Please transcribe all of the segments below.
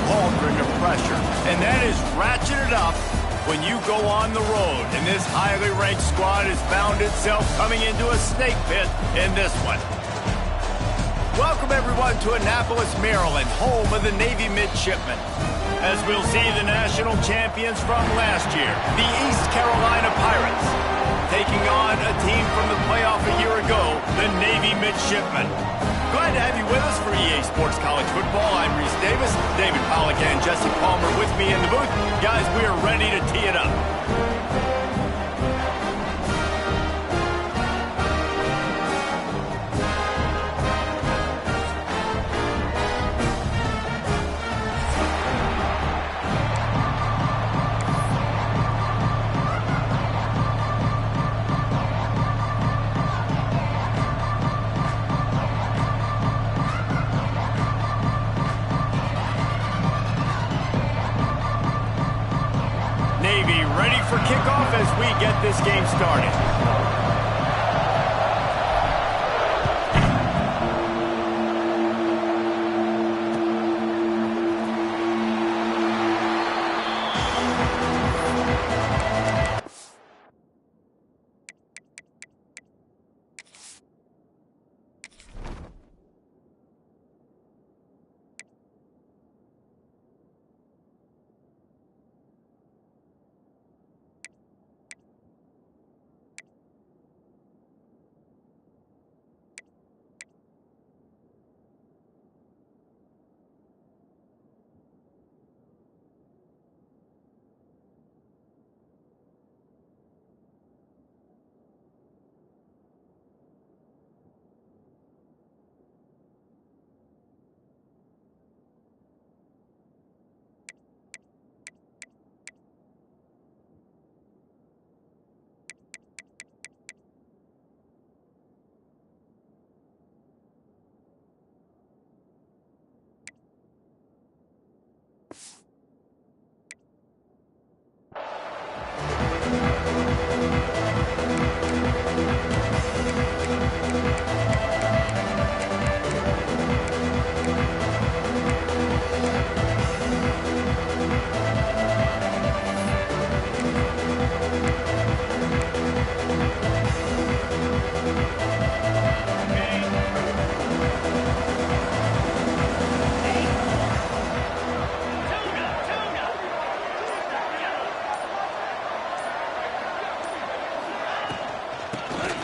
cauldron of pressure, and that is ratcheted up when you go on the road. And this highly ranked squad has found itself coming into a snake pit in this one. Welcome, everyone, to Annapolis, Maryland, home of the Navy Midshipmen, as we'll see the national champions from last year, the East Carolina Pirates, taking on a team from the playoff a year ago, the Navy Midshipmen. Glad to have you with us for EA Sports College Football. I'm Reese Davis, David Pollack and Jesse Palmer with me in the booth. Guys, we are ready to tee it up. Ready for kickoff as we get this game started.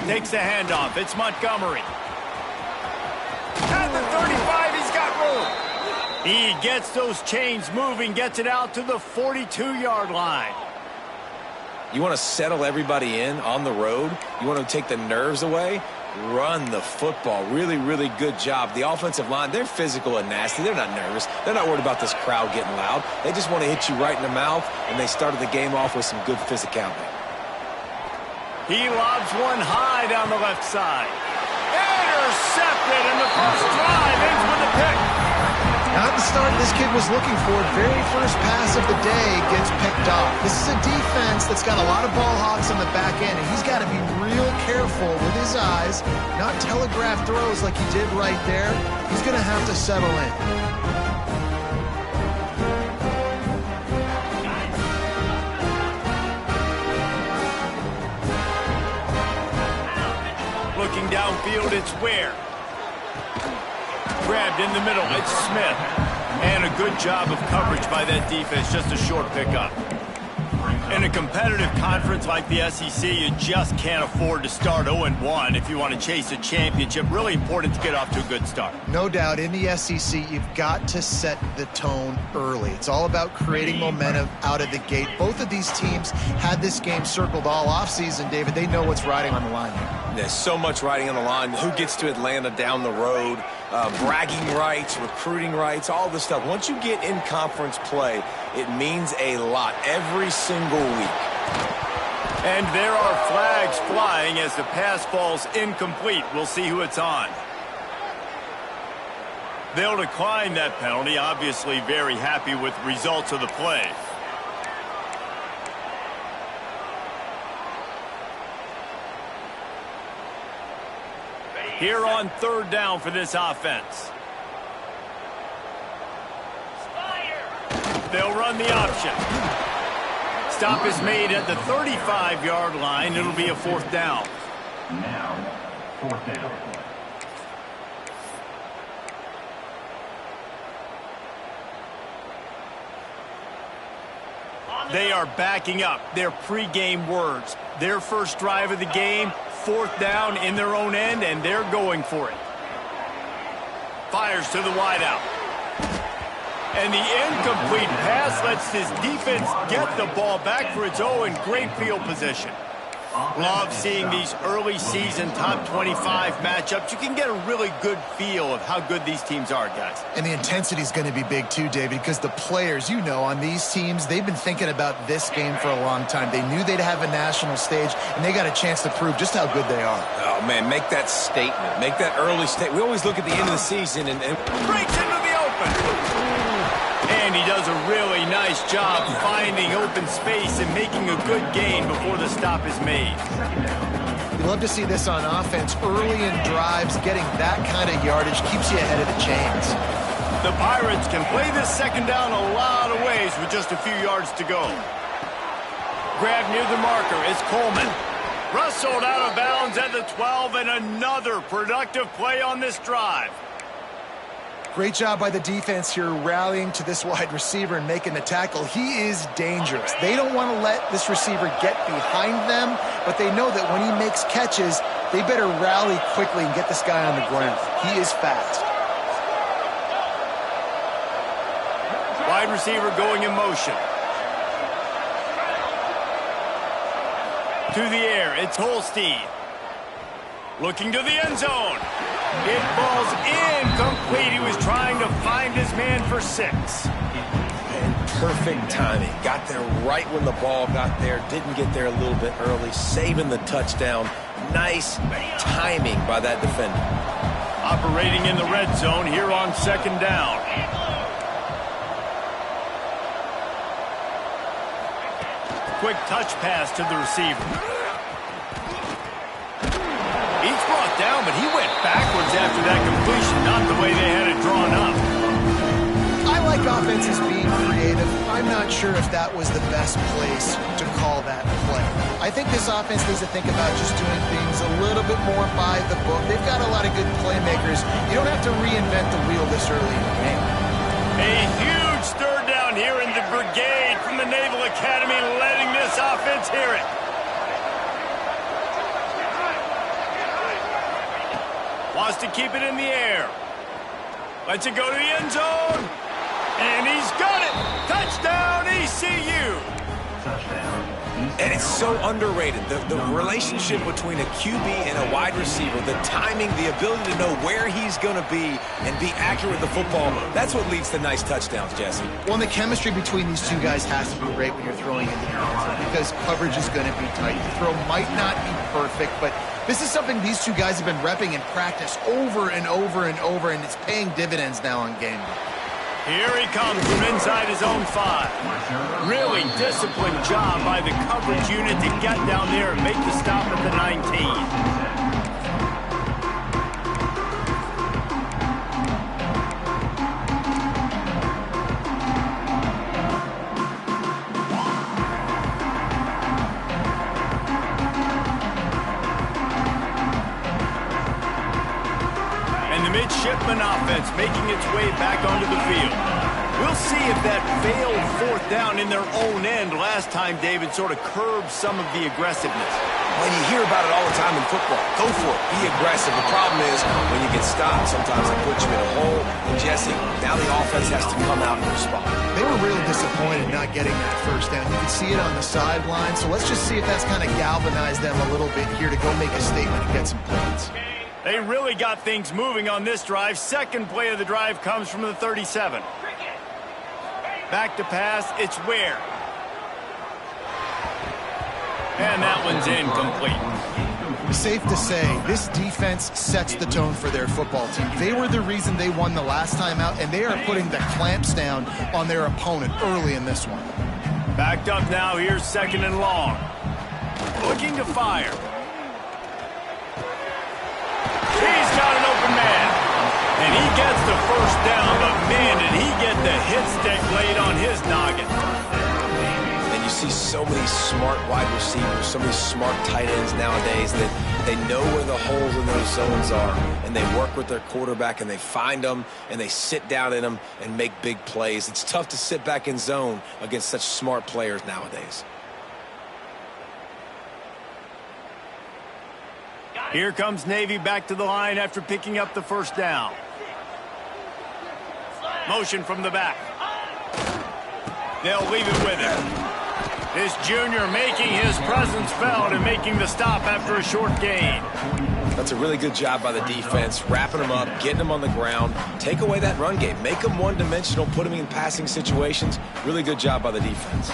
Takes the handoff. It's Montgomery. At the 35, he's got room. He gets those chains moving, gets it out to the 42-yard line. You want to settle everybody in on the road? You want to take the nerves away? Run the football. Really, really good job. The offensive line, they're physical and nasty. They're not nervous. They're not worried about this crowd getting loud. They just want to hit you right in the mouth, and they started the game off with some good physicality. He lobs one high down the left side. Intercepted, and the first drive ends with a pick. Not the start this kid was looking for. Very first pass of the day gets picked off. This is a defense that's got a lot of ball hawks on the back end, and he's got to be real careful with his eyes, not telegraph throws like he did right there. He's going to have to settle in. Looking downfield, it's Ware. Grabbed in the middle, it's Smith. And a good job of coverage by that defense, just a short pickup. In a competitive conference like the SEC, you just can't afford to start 0-1 if you want to chase a championship. Really important to get off to a good start. No doubt, in the SEC, you've got to set the tone early. It's all about creating momentum out of the gate. Both of these teams had this game circled all offseason, David. They know what's riding on the line here. There's so much riding on the line. Who gets to Atlanta down the road? Bragging rights, recruiting rights, all this stuff. Once you get in conference play, it means a lot every single week. And there are flags flying as the pass falls incomplete. We'll see who it's on. They'll decline that penalty, obviously very happy with the results of the play. Here on third down for this offense. they'll run the option. Stop is made at the 35-yard line. It'll be a 4th down. Now, 4th down. They are backing up their pregame words. Their first drive of the game, 4th down in their own end, and they're going for it. Fires to the wideout. And the incomplete pass lets this defense get the ball back for its own. Great field position. Love seeing these early season top 25 matchups. You can get a really good feel of how good these teams are, guys. And the intensity is going to be big too, David, because the players, you know, on these teams, they've been thinking about this game for a long time. They knew they'd have a national stage, and they got a chance to prove just how good they are. Oh, man, make that statement. Make that early statement. We always look at the end of the season and breaks into the open. And he does a really nice job finding open space and making a good gain before the stop is made. You love to see this on offense. Early in drives, getting that kind of yardage keeps you ahead of the chains. The Pirates can play this 2nd down a lot of ways with just a few yards to go. Grab near the marker is Coleman. Rustled out of bounds at the 12, and another productive play on this drive. Great job by the defense here rallying to this wide receiver and making the tackle. He is dangerous. They don't want to let this receiver get behind them, but they know that when he makes catches, they better rally quickly and get this guy on the ground. He is fast. Wide receiver going in motion. To the air, it's Holstein. Looking to the end zone. It falls incomplete. He was trying to find his man for 6. And perfect timing. Got there right when the ball got there. Didn't get there a little bit early. Saving the touchdown. Nice timing by that defender. Operating in the red zone here on 2nd down. Quick touch pass to the receiver. He's brought down, but he went backwards after that completion, not the way they had it drawn up. I like offenses being creative. I'm not sure if that was the best place to call that play. I think this offense needs to think about just doing things a little bit more by the book. They've got a lot of good playmakers. You don't have to reinvent the wheel this early in the game. A huge 3rd down here in the brigade from the Naval Academy, letting this offense hear it. Wants to keep it in the air. Lets it go to the end zone. And he's got it. Touchdown, ECU. Touchdown. And it's so underrated. The relationship between a QB and a wide receiver, the timing, the ability to know where he's going to be and be accurate with the football, that's what leads to nice touchdowns, Jesse. Well, and the chemistry between these two guys has to be great when you're throwing into the end zone because coverage is going to be tight. The throw might not be perfect, but this is something these two guys have been repping in practice over and over and over, and it's paying dividends now on game day. Here he comes from inside his own 5. Really disciplined job by the coverage unit to get down there and make the stop at the 19. Midshipman offense making its way back onto the field. We'll see if that failed 4th down in their own end last time, David, sort of curbed some of the aggressiveness. When you hear about it all the time in football, go for it. Be aggressive. The problem is when you get stopped, sometimes it puts you in a hole. And Jesse, now the offense has to come out and respond. They were really disappointed not getting that 1st down. You can see it on the sideline. So let's just see if that's kind of galvanized them a little bit here to go make a statement and get some points. They really got things moving on this drive. 2nd play of the drive comes from the 37. Back to pass, it's Ware. And that one's incomplete. Safe to say, this defense sets the tone for their football team. They were the reason they won the last time out, and they are putting the clamps down on their opponent early in this one. Backed up now, here's 2nd and long. Looking to fire. He's got an open man. And he gets the 1st down, but man, did he get the hit stick laid on his noggin. see so many smart wide receivers, so many smart tight ends nowadays that they know where the holes in those zones are, and they work with their quarterback, and they find them, and they sit down in them and make big plays. It's tough to sit back in zone against such smart players nowadays. Here comes Navy back to the line after picking up the first down. Motion from the back. They'll leave it with him. This junior making his presence felt and making the stop after a short gain. That's a really good job by the defense, wrapping them up, getting them on the ground, take away that run game, make them one-dimensional, put them in passing situations. Really good job by the defense.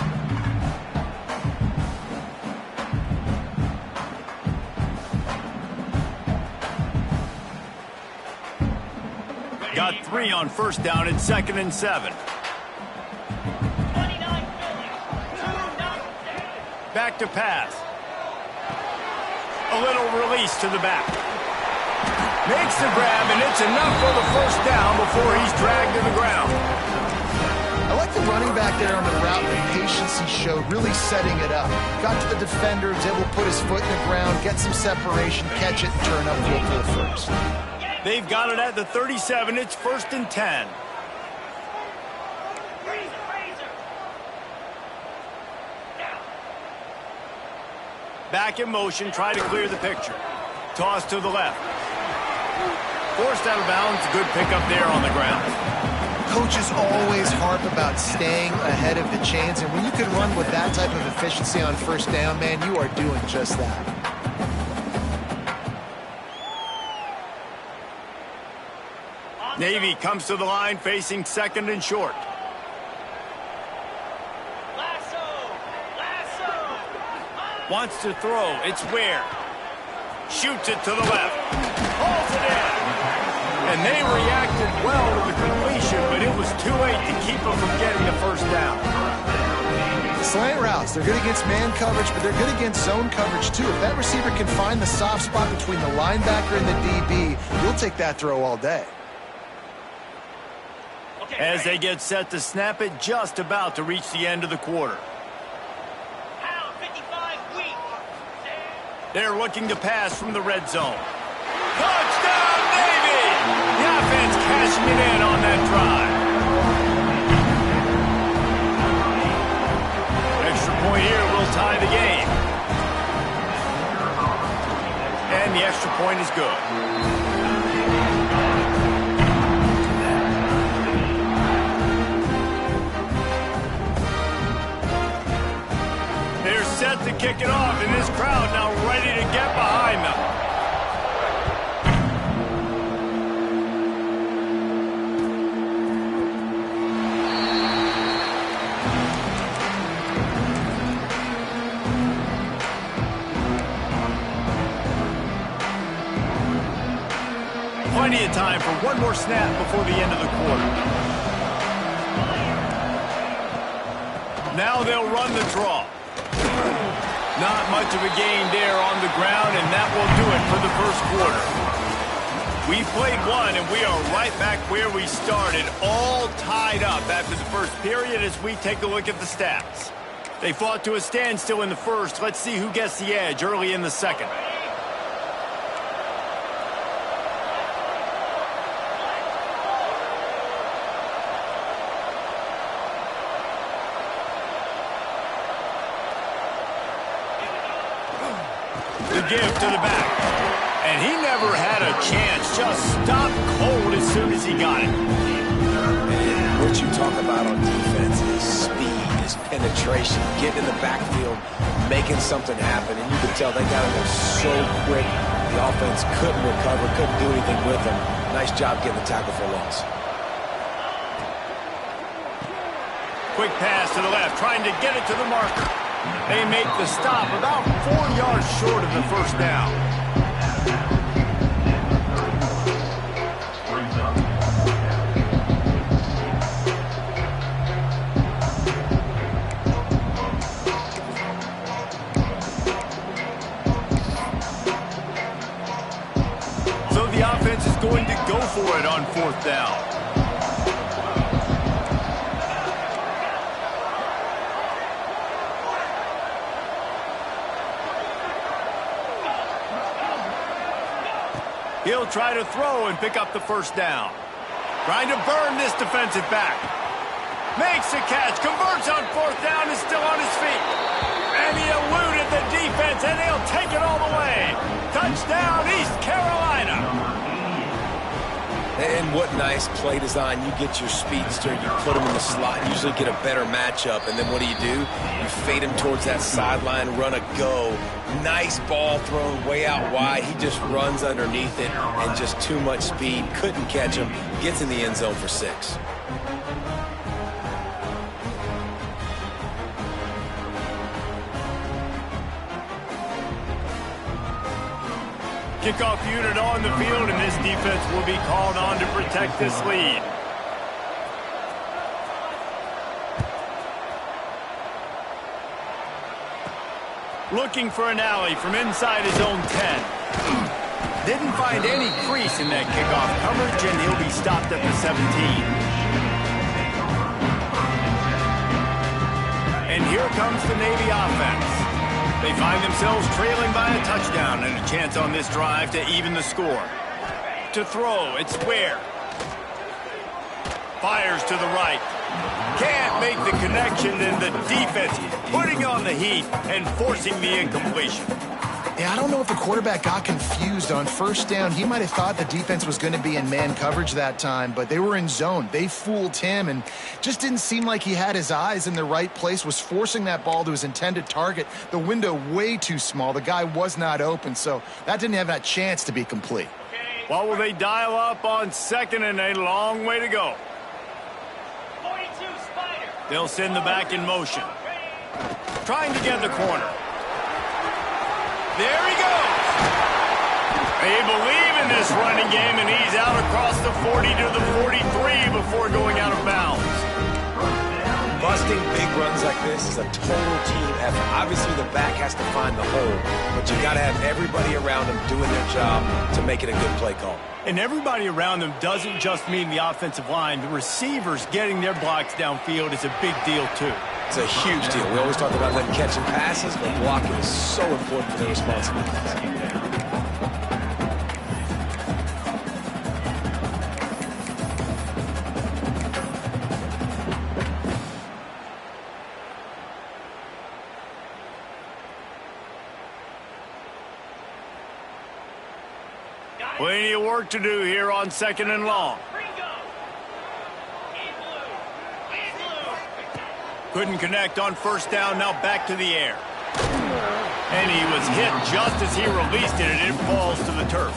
Got 3 on first down and 2nd and 7. Back to pass. A little release to the back. Makes the grab, and it's enough for the first down before he's dragged to the ground. I like the running back there on the route, the patience he showed, really setting it up. Got to the defender, was able to put his foot in the ground, get some separation, catch it, and turn upfield for the first. They've got it at the 37. It's 1st and 10. Back in motion, try to clear the picture. Toss to the left. Forced out of bounds, good pickup there on the ground. Coaches always harp about staying ahead of the chains, and when you can run with that type of efficiency on first down, man, you are doing just that. Navy comes to the line facing 2nd and short. Wants to throw. It's Ware. Shoots it to the left. Pulls it in. And they reacted well to the completion, but it was too late to keep them from getting the first down. Slant routes, they're good against man coverage, but they're good against zone coverage too. If that receiver can find the soft spot between the linebacker and the DB, you'll take that throw all day. As they get set to snap it, just about to reach the end of the quarter. They're looking to pass from the red zone. Touchdown, Navy! The offense cashing it in on that drive. Extra point here will tie the game. And the extra point is good. They're set to kick it off, and this crowd now ready to get behind them. Plenty of time for one more snap before the end of the quarter. Now they'll run the draw. Not much of a gain there on the ground, and that will do it for the first quarter. We played one, and we are right back where we started, all tied up after the first period as we take a look at the stats. They fought to a standstill in the first. Let's see who gets the edge early in the second. The give to the back. And he never had a chance. Just stopped cold as soon as he got it. And what you talk about on defense is speed, is penetration, getting in the backfield, making something happen. And you can tell they got him so quick. The offense couldn't recover, couldn't do anything with him. Nice job getting the tackle for loss. Quick pass to the left, trying to get it to the marker. They make the stop about 4 yards short of the first down. So the offense is going to go for it on 4th down. He'll try to throw and pick up the first down. Trying to burn this defensive back. Makes a catch, converts on fourth down, is still on his feet. And he eluded the defense, and they'll take it all the way. Touchdown, East Carolina. And what nice play design. You get your speedster, you put him in the slot, usually get a better matchup, and then what do? You fade him towards that sideline, run a go. Nice ball thrown way out wide. He just runs underneath it, and just too much speed. Couldn't catch him. Gets in the end zone for 6. Kickoff unit on the field, and this defense will be called on to protect this lead. Looking for an alley from inside his own 10. Didn't find any crease in that kickoff coverage, and he'll be stopped at the 17. And here comes the Navy offense. They find themselves trailing by a touchdown and a chance on this drive to even the score. To throw, it's Ware. Fires to the right. Can't make the connection, and the defense putting on the heat and forcing the incompletion. Yeah, I don't know if the quarterback got confused on first down. He might have thought the defense was going to be in man coverage that time, but they were in zone. They fooled him and just didn't seem like he had his eyes in the right place, was forcing that ball to his intended target. The window way too small. The guy was not open, so that didn't have that chance to be complete. What will they dial up on second and a long way to go? They'll send the back in motion. Trying to get the corner. There he goes. They believe in this running game, and he's out across the 40 to the 43 before going out of bounds. Busting big runs like this is a total team effort. Obviously, the back has to find the hole, but you got to have everybody around them doing their job to make it a good play call. And everybody around them doesn't just mean the offensive line. The receivers getting their blocks downfield is a big deal, too. It's a huge deal. We always talk about them catching passes, but blocking is so important for their responsibilities. Plenty of work to do here on second and long. Couldn't connect on first down, now back to the air. And he was hit just as he released it, and it falls to the turf.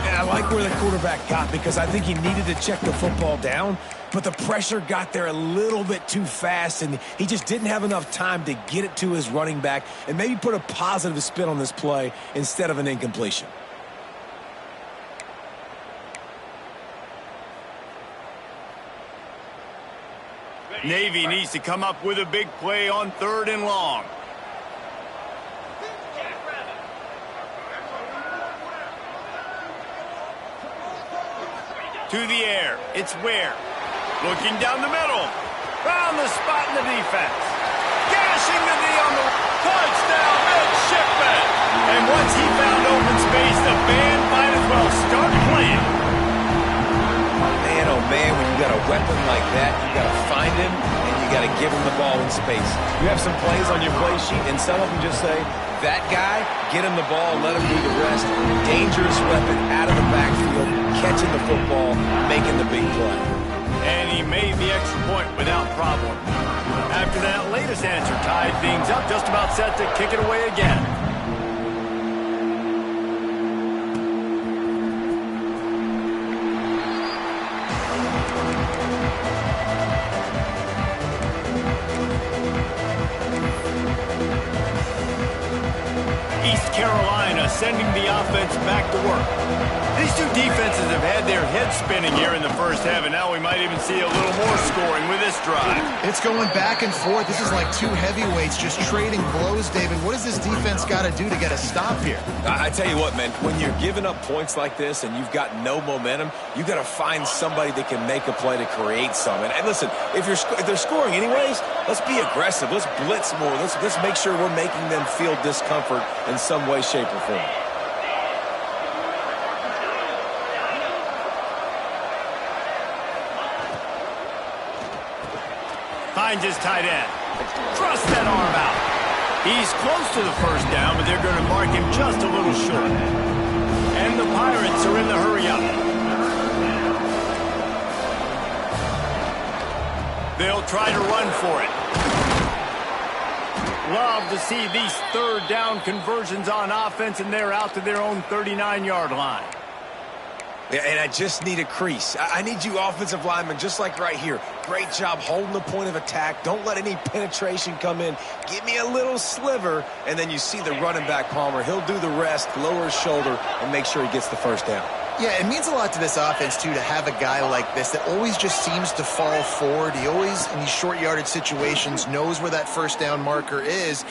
And I like where the quarterback got, because I think he needed to check the football down, but the pressure got there a little bit too fast, and he just didn't have enough time to get it to his running back and maybe put a positive spin on this play instead of an incompletion. Navy needs to come up with a big play on third and long. To the air, it's Ware. Looking down the middle. Found the spot in the defense. Gashing the knee on the touchdown, midshipman. And once he found open space, the band might as well start playing. Man, oh man, when you got a weapon like that, you got to find him and you got to give him the ball in space. You have some plays on your play sheet, and some of them just say, that guy, get him the ball, let him do the rest. Dangerous weapon out of the backfield, catching the football, making the big play. And he made the extra point without problem. After that latest answer tied things up, just about set to kick it away again. East Carolina sending the offense back to work. These two defenses have had their heads spinning here in the first half, and now we might even see a little more scoring with this drive. It's going back and forth. This is like two heavyweights just trading blows, David. What does this defense got to do to get a stop here? I tell you what, man, when you're giving up points like this and you've got no momentum, you got to find somebody that can make a play to create some. And listen, if they're scoring anyways, let's be aggressive. Let's blitz more. Let's make sure we're making them feel discomfort in some way, shape, or form. Finds his tight end. Thrust that arm out. He's close to the first down, but they're going to mark him just a little short. And the Pirates are in the hurry-up. They'll try to run for it. Love to see these third down conversions on offense, and they're out to their own 39-yard line. Yeah, and I just need a crease. I need you offensive linemen, just like right here. Great job holding the point of attack. Don't let any penetration come in. Give me a little sliver, and then you see the running back, Palmer. He'll do the rest, lower his shoulder, and make sure he gets the first down. Yeah, it means a lot to this offense, too, to have a guy like this that always just seems to fall forward. He always, in these short yardage situations, knows where that first down marker is.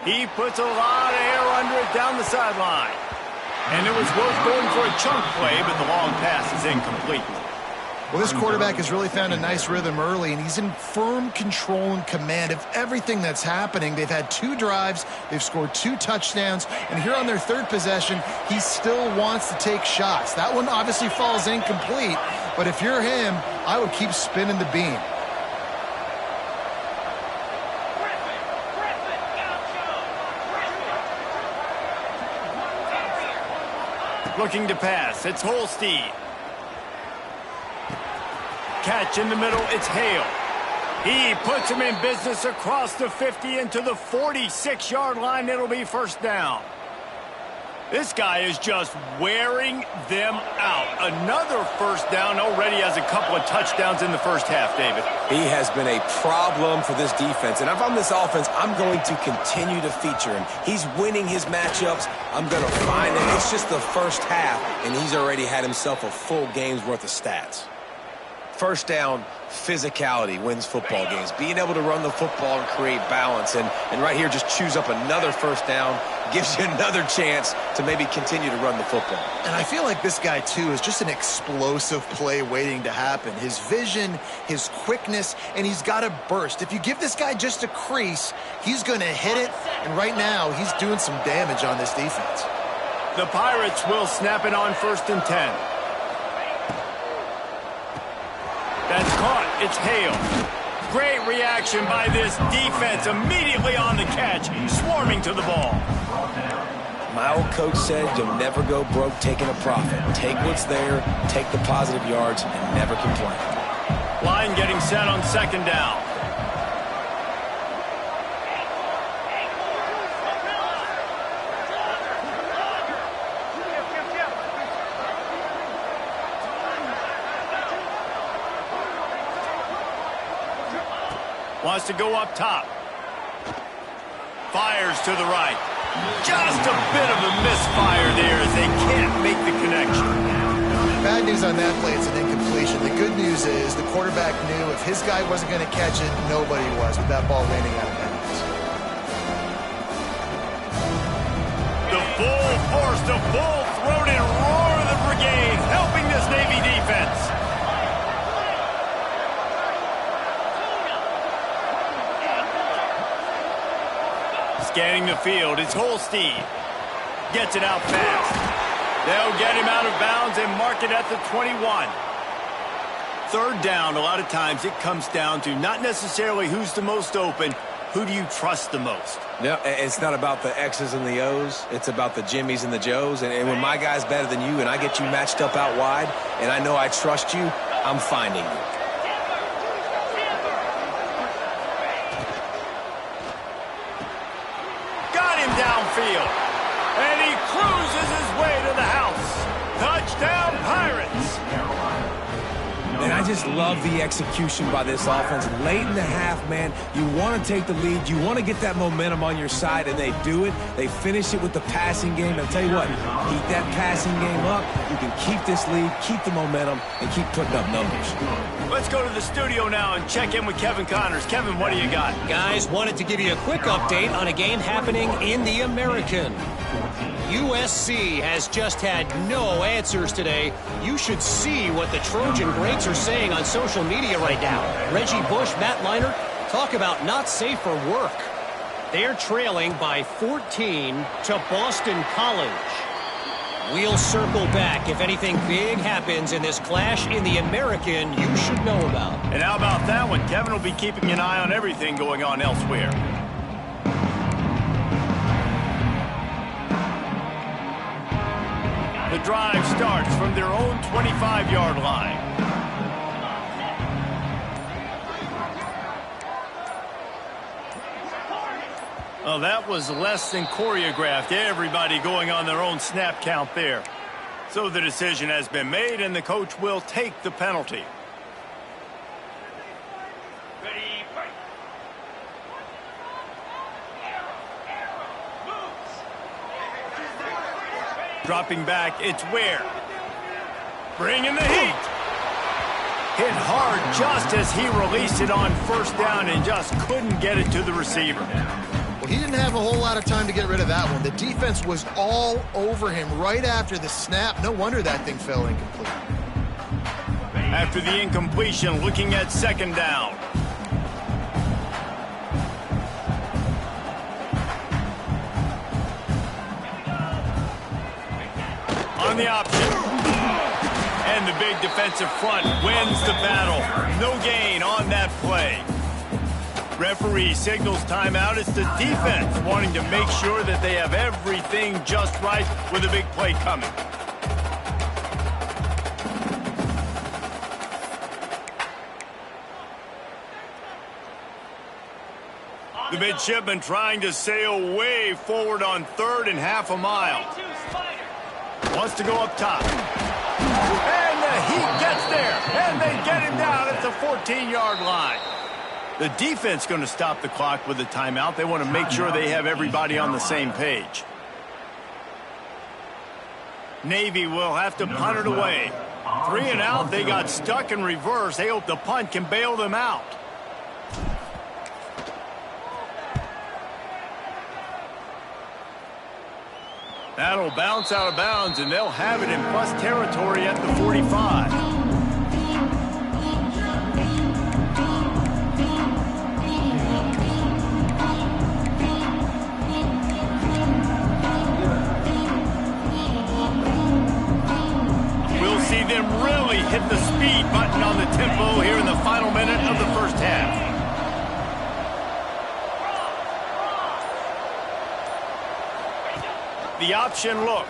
He puts a lot of air under it down the sideline. And it was worth going for a chunk play, but the long pass is incomplete. Well, this quarterback has really found a nice rhythm early, and he's in firm control and command of everything that's happening. They've had 2 drives, they've scored 2 touchdowns, and here on their third possession, he still wants to take shots. That one obviously falls incomplete, but if you're him, I would keep spinning the beam. Looking to pass, it's Holstein. Catch in the middle, it's Hale. He puts him in business across the 50 into the 46-yard line. It'll be first down. This guy is just wearing them out. Another first down, already has a couple of touchdowns in the first half, David. He has been a problem for this defense. And if I'm this offense, I'm going to continue to feature him. He's winning his matchups. I'm going to find him. It's just the first half, and he's already had himself a full game's worth of stats. First down, physicality wins football games. Being able to run the football and create balance. And right here, just choose up another first down. Gives you another chance to maybe continue to run the football. And I feel like this guy, too, is just an explosive play waiting to happen. His vision, his quickness, and he's got a burst. If you give this guy just a crease, he's going to hit it. And right now, he's doing some damage on this defense. The Pirates will snap it on 1st and 10. That's caught. It's Hale. Great reaction by this defense. Immediately on the catch, swarming to the ball. My old coach said you'll never go broke taking a profit. Take what's there, take the positive yards, and never complain. Line getting set on 2nd down. Wants to go up top. Fires to the right. Just a bit of a misfire there as they can't make the connection. Bad news on that play, it's an incompletion. The good news is the quarterback knew if his guy wasn't going to catch it, nobody was with that ball landing out of bounds. The full force, the full-throated roar of the brigade helping this Navy defense. Scanning the field, it's Holstein. Gets it out fast. They'll get him out of bounds and mark it at the 21. 3rd down, a lot of times it comes down to not necessarily who's the most open, who do you trust the most? No, it's not about the X's and the O's. It's about the Jimmys and the Joes. And when my guy's better than you and I get you matched up out wide and I know I trust you, I'm finding you. Downfield, and he cruises his way to the house. Touchdown, Pirates. And I just love the execution by this offense. Late in the half, man, you want to take the lead. You want to get that momentum on your side, and they do it. They finish it with the passing game. I'll tell you what, keep that passing game up. You can keep this lead, keep the momentum, and keep putting up numbers. Let's go to the studio now and check in with Kevin Connors. Kevin, what do you got? Guys, wanted to give you a quick update on a game happening in the American. USC has just had no answers today. You should see what the Trojan greats are saying on social media right now. Reggie Bush, Matt Leinart, talk about not safe for work. They're trailing by 14 to Boston College. We'll circle back if anything big happens in this clash in the American you should know about. And how about that one? Kevin will be keeping an eye on everything going on elsewhere. The drive starts from their own 25-yard line. Well, that was less than choreographed. Everybody going on their own snap count there. So the decision has been made, and the coach will take the penalty. Dropping back, it's Ware. Bringing the heat. Hit hard just as he released it on first down and just couldn't get it to the receiver. Well, he didn't have a whole lot of time to get rid of that one. The defense was all over him right after the snap. No wonder that thing fell incomplete. After the incompletion, looking at second down. On the option. And the big defensive front wins the battle. No gain on that play. Referee signals timeout. It's the defense wanting to make sure that they have everything just right with a big play coming. The midshipman trying to sail way forward on third and half a mile. Wants to go up top. And the heat gets there. And they get him down at the 14-yard line. The defense going to stop the clock with a timeout. They want to make sure they have everybody on the same page. Navy will have to punt it away. 3 and out. They got stuck in reverse. They hope the punt can bail them out. That'll bounce out of bounds, and they'll have it in plus territory at the 45. We'll see them really hit the speed button on the tempo here in the final minute of the first half. The option look.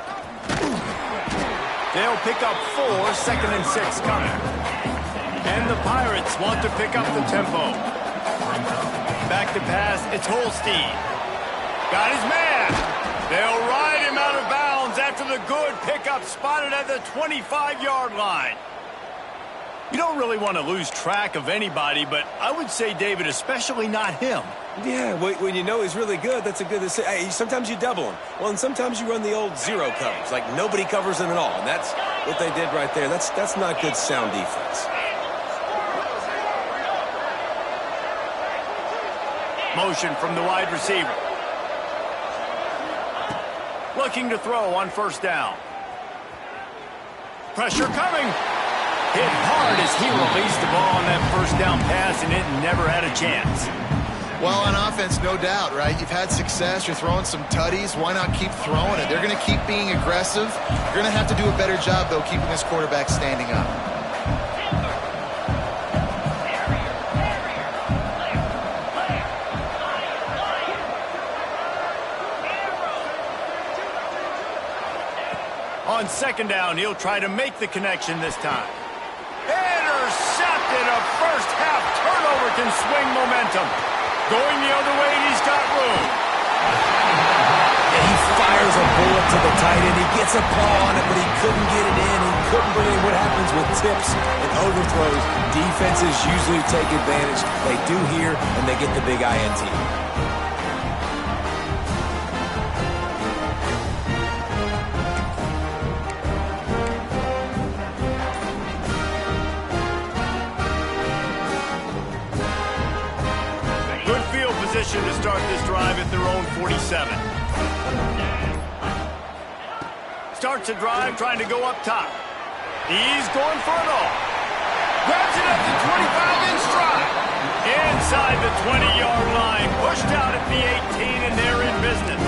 They'll pick up 4, 2nd and 6 coming. And the Pirates want to pick up the tempo. Back to pass, it's Holstein. Got his man. They'll ride him out of bounds after the good pickup spotted at the 25-yard line. You don't really want to lose track of anybody, but I would say, David, especially not him. Yeah, when you know he's really good, that's a good decision. Hey, sometimes you double him. Well, and sometimes you run the old zero coverage, like nobody covers him at all. And that's what they did right there. That's not good sound defense. Motion from the wide receiver. Looking to throw on first down. Pressure coming. Hit hard as he released the ball on that first down pass, and it never had a chance. Well, on offense, no doubt, right? You've had success. You're throwing some tutties. Why not keep throwing it? They're going to keep being aggressive. You're going to have to do a better job, though, keeping this quarterback standing up. On second down, he'll try to make the connection this time. Intercepted. A first half turnover can swing momentum. Going the other way, and he's got room. And he fires a bullet to the tight end. He gets a paw on it, but he couldn't get it in. He couldn't bring it in. What happens with tips and overthrows? Defenses usually take advantage. They do here, and they get the big INT. To start this drive at their own 47. Starts a drive trying to go up top. He's going for it all. Grabs it at the 25 in stride. Inside the 20-yard line. Pushed out at the 18, and they're in business.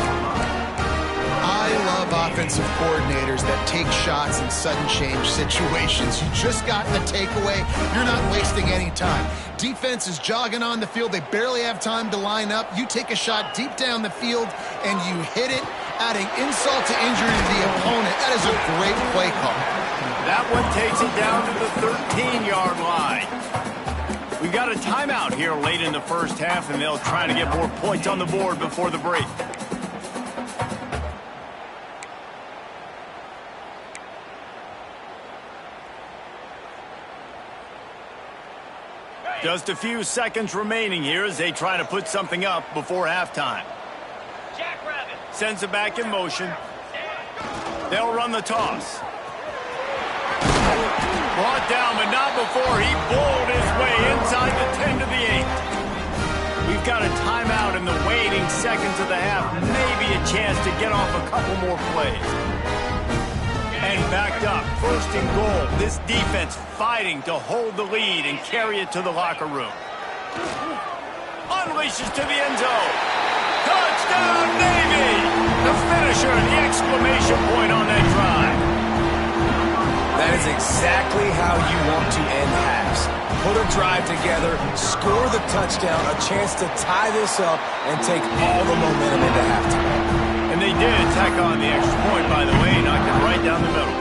I love offensive coordinators that shots in sudden change situations. You just got the takeaway. You're not wasting any time. Defense is jogging on the field. They barely have time to line up. You take a shot deep down the field, and you hit it, adding insult to injury to the opponent. That is a great play call. That one takes it down to the 13-yard line. We've got a timeout here late in the first half, and they'll try to get more points on the board before the break. Just a few seconds remaining here as they try to put something up before halftime. Sends it back in motion. They'll run the toss. Brought down, but not before he bowled his way inside the 10 to the 8. We've got a timeout in the waning seconds of the half. Maybe a chance to get off a couple more plays. And backed up, first and goal. This defense fighting to hold the lead and carry it to the locker room. Unleashes to the end zone. Touchdown, Navy! The finisher, the exclamation point on that drive. That is exactly how you want to end halves. Put a drive together, score the touchdown, a chance to tie this up, and take all the momentum into halftime. And they did tack on the extra point, by the way, knocked it right down the middle.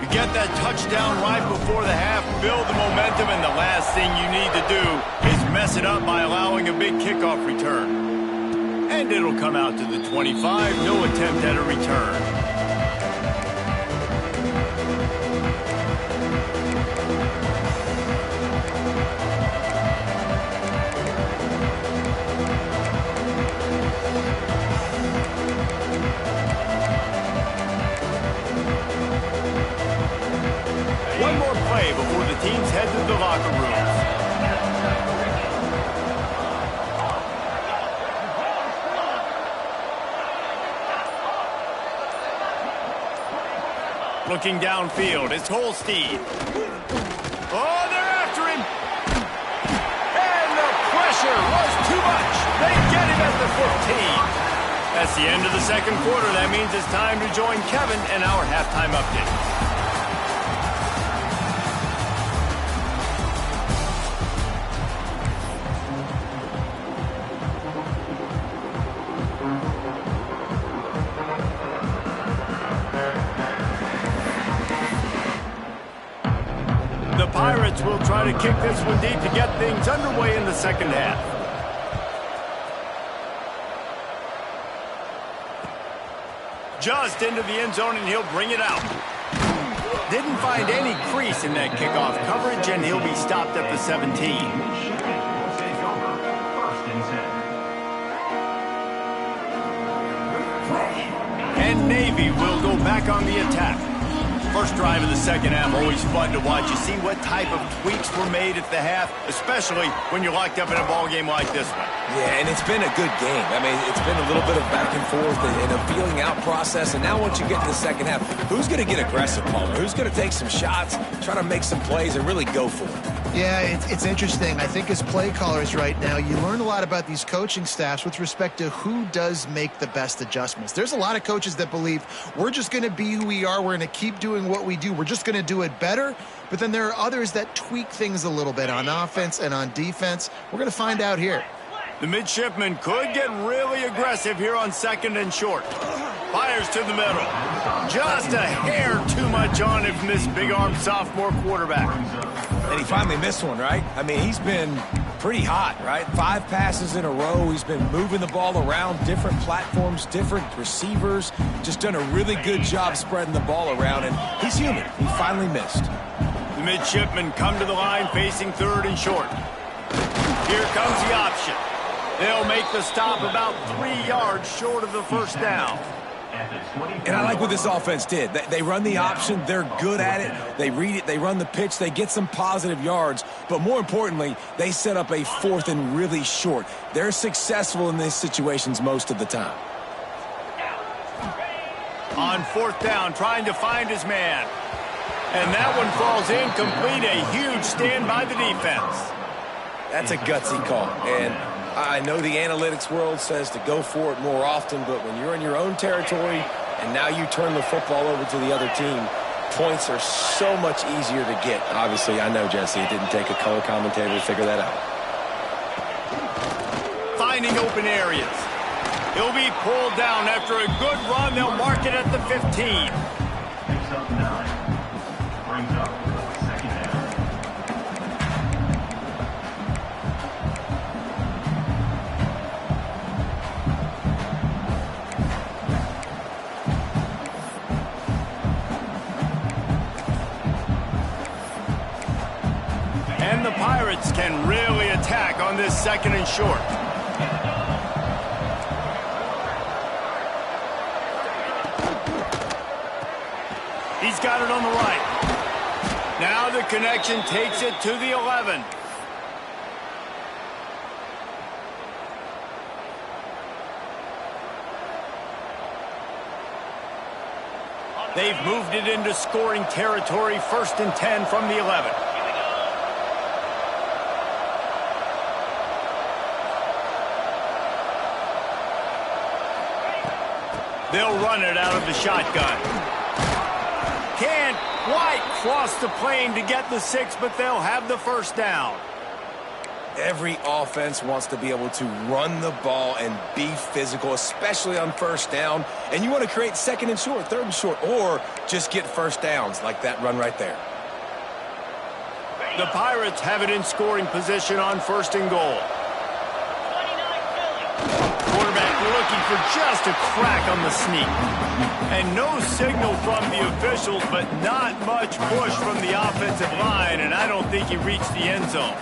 You get that touchdown right before the half, build the momentum, and the last thing you need to do is mess it up by allowing a big kickoff return. And it'll come out to the 25, no attempt at a return. One more play before the teams head to the locker rooms. Looking downfield, it's Holstein. Oh, they're after him. And the pressure was too much. They get him at the 15. That's the end of the second quarter. That means it's time to join Kevin and our halftime update. The Pirates will try to kick this one deep to get things underway in the second half. Just into the end zone, and he'll bring it out. Didn't find any crease in that kickoff coverage, and he'll be stopped at the 17. And Navy will go back on the attack. First drive of the second half, always fun to watch. You see what type of tweaks were made at the half, especially when you're locked up in a ball game like this one. Yeah, and it's been a good game. I mean, it's been a little bit of back and forth and a feeling out process. And now once you get to the second half, who's going to get aggressive, Palmer? Who's going to take some shots, try to make some plays, and really go for it? Yeah, it's interesting. I think as play callers right now, you learn a lot about these coaching staffs with respect to who does make the best adjustments. There's a lot of coaches that believe we're just going to be who we are. We're going to keep doing what we do. We're just going to do it better. But then there are others that tweak things a little bit on offense and on defense. We're going to find out here. The midshipman could get really aggressive here on second and short. Fires to the middle. Just a hair too much on it from this big-armed sophomore quarterback. And he finally missed one, right? I mean, he's been pretty hot, right? 5 passes in a row. He's been moving the ball around, different platforms, different receivers. Just done a really good job spreading the ball around, and he's human. He finally missed. The midshipmen come to the line facing third and short. Here comes the option. They'll make the stop about 3 yards short of the first down. And I like what this offense did. They run the option. They're good at it. They read it. They run the pitch. They get some positive yards. But more importantly, they set up a fourth and really short. They're successful in these situations most of the time. On fourth down, trying to find his man. And that one falls incomplete. A huge stand by the defense. That's a gutsy call. And I know the analytics world says to go for it more often, but when you're in your own territory and now you turn the football over to the other team. Points are so much easier to get. Obviously, I know, Jesse, it didn't take a color commentator to figure that out. Finding open areas. He'll be pulled down after a good run. They'll mark it at the 15. Picks up 9. Brings up 2nd down. And the Pirates can really attack on this 2nd and short. He's got it on the right. Now the connection takes it to the 11. They've moved it into scoring territory, 1st and 10 from the 11. They'll run it out of the shotgun. Can't quite cross the plane to get the 6, but they'll have the 1st down. Every offense wants to be able to run the ball and be physical, especially on 1st down. And you want to create 2nd and short, 3rd and short, or just get 1st downs like that run right there. The Pirates have it in scoring position on 1st and goal. Quarterback looking for just a crack on the sneak. And no signal from the officials, but not much push from the offensive line, and I don't think he reached the end zone.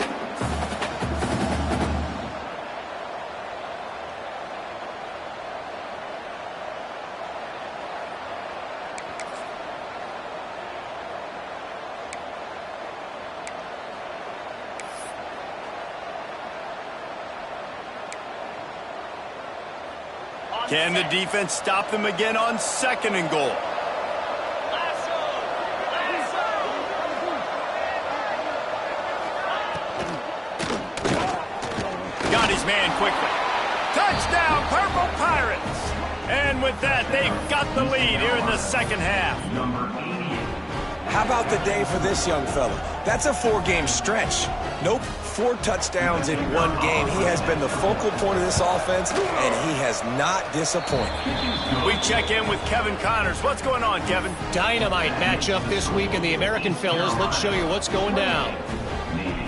Can the defense stop them again on 2nd and goal? Got his man quickly. Touchdown, Purple Pirates! And with that, they've got the lead here in the 2nd half. Number 88. How about the day for this young fella? That's a 4-game stretch. Nope, 4 touchdowns in 1 game. He has been the focal point of this offense, and he has not disappointed. We check in with Kevin Connors. What's going on, Kevin? Dynamite matchup this week in the American, fellas. Let's show you what's going down.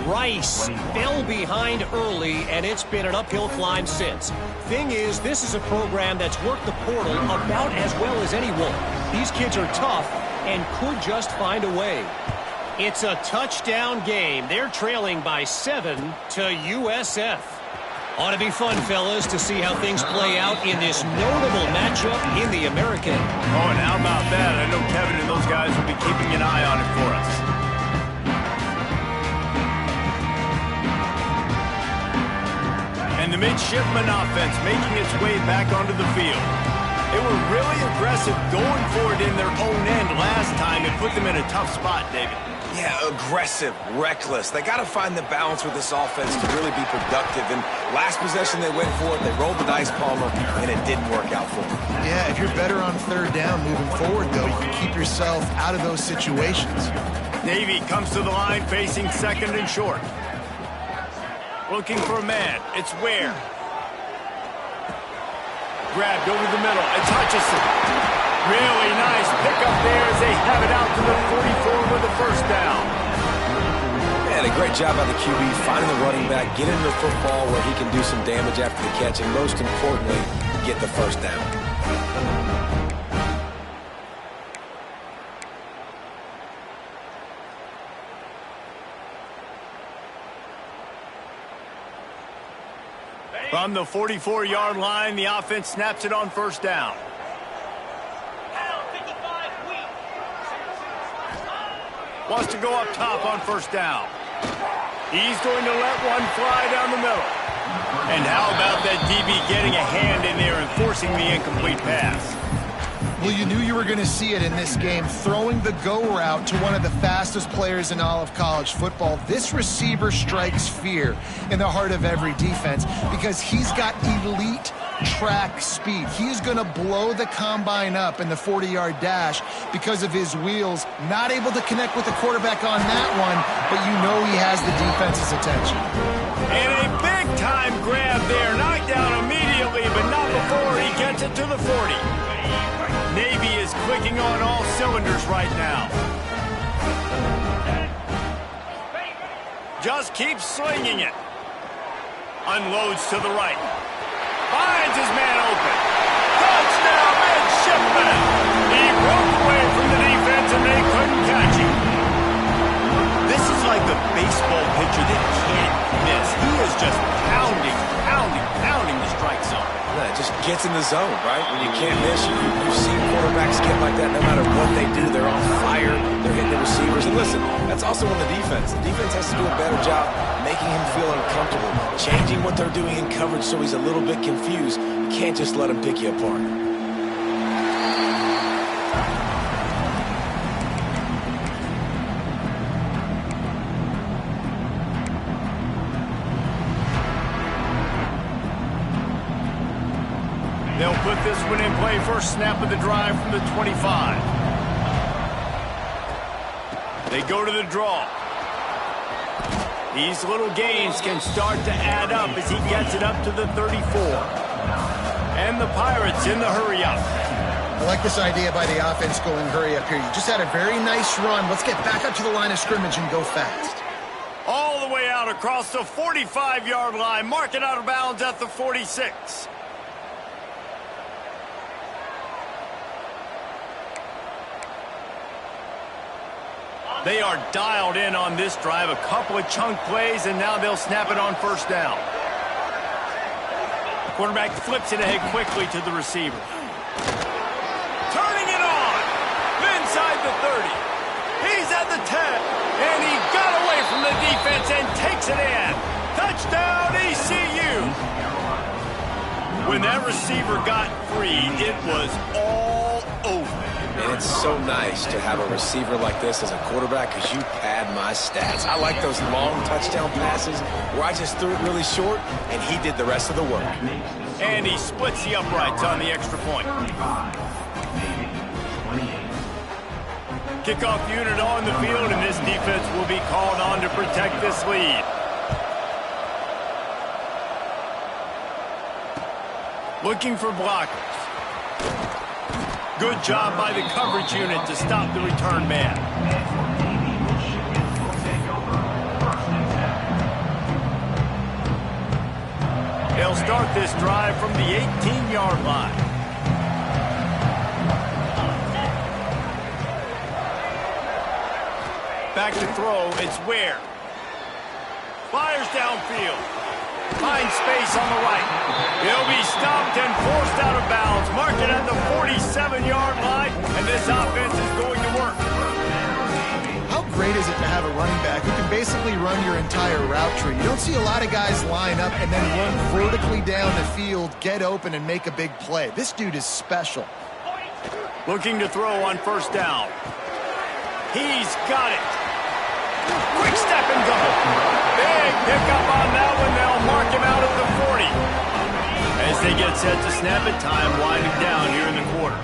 Rice fell behind early, and it's been an uphill climb since. Thing is, this is a program that's worked the portal about as well as anyone. These kids are tough and could just find a way. It's a touchdown game. They're trailing by 7 to USF. Ought to be fun, fellas, to see how things play out in this notable matchup in the American. Oh, and how about that? I know Kevin and those guys will be keeping an eye on it for us. And the midshipman offense making its way back onto the field. They were really aggressive going for it in their own end last time. It put them in a tough spot, David. Yeah, aggressive, reckless. They got to find the balance with this offense to really be productive. And last possession they went for it. They rolled the dice, Palmer, and it didn't work out for them. Yeah, if you're better on 3rd down moving forward, though, you can keep yourself out of those situations. Navy comes to the line facing 2nd and short. Looking for a man. It's Ware. Grabbed over the middle. It's Hutchinson. Really nice pickup there as they have it out to the 44 with a 1st down. Man, a great job by the QB finding the running back, getting the football where he can do some damage after the catch, and most importantly, get the 1st down. From the 44-yard line, the offense snaps it on 1st down. Wants to go up top on 1st down. He's going to let one fly down the middle. And how about that DB getting a hand in there and forcing the incomplete pass? Well, you knew you were going to see it in this game, throwing the go route to one of the fastest players in all of college football. This receiver strikes fear in the heart of every defense because he's got elite track speed. He is going to blow the combine up in the 40-yard dash because of his wheels. Not able to connect with the quarterback on that one, but you know he has the defense's attention. And a big-time grab there. Knocked down immediately, but not before he gets it to the 40. Navy is clicking on all cylinders right now. Just keeps slinging it. Unloads to the right. Finds his man open. Touchdown, midshipman. He broke away from the defense and they couldn't catch him. This is like a baseball pitcher that can't miss. He is just pounding the strike zone. Yeah, it just gets in the zone, right? When you can't miss, you've seen quarterbacks get like that. No matter what they do, they're on fire. They're hitting the receivers. And listen, that's also on the defense. The defense has to do a better job making him feel uncomfortable, changing what they're doing in coverage so he's a little bit confused. You can't just let him pick you apart. They'll put this one in play. First snap of the drive from the 25. They go to the draw. These little gains can start to add up as he gets it up to the 34. And the Pirates in the hurry up. I like this idea by the offense going hurry up here. You just had a very nice run. Let's get back up to the line of scrimmage and go fast. All the way out across the 45-yard line. Mark it out of bounds at the 46. They are dialed in on this drive. A couple of chunk plays, and now they'll snap it on first down. The quarterback flips it ahead quickly to the receiver. Turning it on. Inside the 30. He's at the 10. And he got away from the defense and takes it in. Touchdown, ECU. When that receiver got free, it was all over. And it's so nice to have a receiver like this as a quarterback because you pad my stats. I like those long touchdown passes where I just threw it really short and he did the rest of the work. And he splits the uprights on the extra point. Kickoff unit on the field, and this defense will be called on to protect this lead. Looking for blockers. Good job by the coverage unit to stop the return man. They'll start this drive from the 18-yard line. Back to throw, it's Ware. Fires downfield. Finds space on the right. He'll be stopped and forced out of bounds. Mark it at the 47-yard line, and this offense is going to work. How great is it to have a running back who can basically run your entire route tree? You don't see a lot of guys line up and then run vertically down the field, get open, and make a big play. This dude is special. Looking to throw on first down. He's got it. Quick step and go. Big pickup on that one. They'll mark him out at the 40. As they get set to snap it, time winding down here in the quarter.